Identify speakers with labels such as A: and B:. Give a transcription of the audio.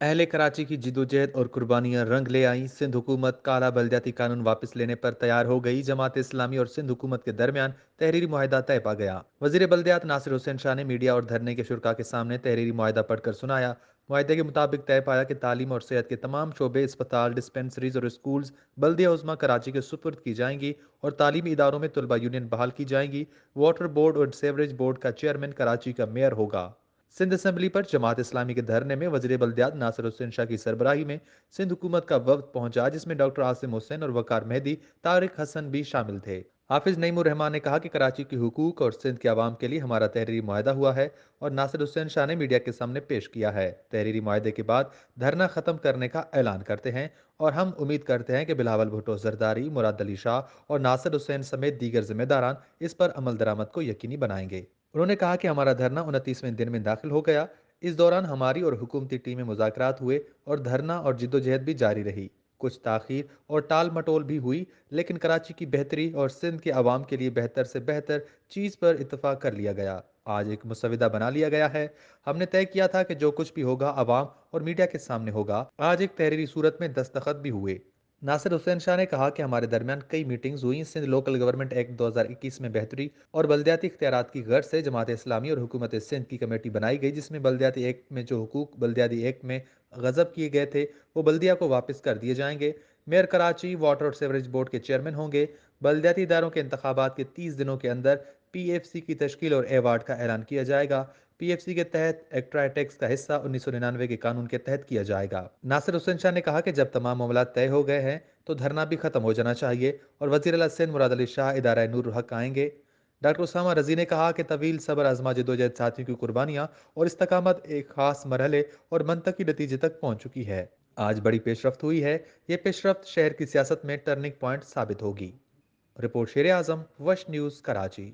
A: अहले कराची की जिदोजहद और कुर्बानियां रंग ले आईं। सिंध हुकूमत काला बलदियाती कानून वापस लेने पर तैयार हो गई। जमात इस्लामी और सिंध हुकूमत के दरमियान तहरीरी मुआहदा तय पा गया। वजीर बल्दियात नासिर हुसैन शाह ने मीडिया और धरने के शुरा के सामने तहरीरी मुआहदा पढ़कर सुनाया। मुआहदे के मुताबिक तय पाया कि तालीम और सेहत के तमाम शोबे, अस्पताल, डिस्पेंसरीज और स्कूल्स बल्दिया उज़्मा कराची के सुपुर्द की जाएंगी और तालीमी इदारों में तलबा यूनियन बहाल की जाएंगी। वाटर बोर्ड और सेवरेज बोर्ड का चेयरमैन कराची का मेयर होगा। सिंध असम्बली पर जमात इस्लामी के धरने में वज़ीर बल्दियात नासिर हुसैन शाह की सरबराही में सिंध हुकूमत का वफ्द पहुंचा, जिसमें डॉक्टर आसिम हुसैन और वकार मेहदी, तारिक हसन भी शामिल थे। हाफिज नईमुर रहमान ने कहा कि कराची की हुकूक और सिंध के आवाम के लिए हमारा तहरीरी मुआहदा हुआ है और नासिर हुसैन शाह ने मीडिया के सामने पेश किया है। तहरीरी मुआहदे के बाद धरना खत्म करने का ऐलान करते हैं और हम उम्मीद करते हैं कि बिलावल भुट्टो जरदारी, मुराद अली शाह और नासिर हुसैन समेत दीगर जिम्मेदारान इस पर अमल दरामद को यकीनी बनाएंगे। उन्होंने कहा कि हमारा धरना 29वें दिन में दाखिल हो गया। इस दौरान हमारी और हुकूमती टीमें मुज़ाकरात हुए और धरना और जिद्दोजहद भी जारी रही। कुछ ताख़ीर और टाल मटोल भी हुई, लेकिन कराची की बेहतरी और सिंध के अवाम के लिए बेहतर से बेहतर चीज़ पर इत्तफाक कर लिया गया। आज एक मुसविदा बना लिया गया है। हमने तय किया था कि जो कुछ भी होगा अवाम और मीडिया के सामने होगा। आज एक तहरीरी सूरत में दस्तखत भी हुए। नासिर हुसैन शाह ने कहा कि हमारे दरमियान कई मीटिंग्स हुई। सिंध लोकल गवर्नमेंट एक्ट 2021 में बेहतरी और बल्दियाती इख्तियारात की गर्ज से जमात इस्लामी और हुकूमत सिंध की कमेटी बनाई गई, जिसमें बल्दियाती एक्ट में जो हुकूक बल्दियाती एक्ट में गजब किए गए थे वो बल्दिया को वापस कर दिए जाएंगे। मेयर कराची वाटर और सेवरेज बोर्ड के चेयरमैन होंगे। बल्दियाती इदारों के इंतखाबात के 30 दिनों के अंदर PFC की तश्कील और एवार्ड का ऐलान किया जाएगा। PFC के तहत एक्ट्रा टैक्स का हिस्सा 1999 के कानून के तहत किया जाएगा। नासिर हुसैन शाह ने कहा कि जब तमाम मामला तय हो गए हैं तो धरना भी खत्म हो जाना चाहिए और वजीर अला सिंध मुराद अली शाह इदारा नूर हक आएंगे। डॉक्टर उसामा रजी ने कहा कि तवील सबर आजमा जदोजहद साथियों की कुर्बानियां और इस्तकामत एक खास मरहले और मनतकी नतीजे तक पहुंच चुकी है। आज बड़ी पेशरफ्त हुई है। ये पेशरफ्त शहर की सियासत में टर्निंग पॉइंट साबित होगी। रिपोर्ट शेर आजम, वश न्यूज़, कराची।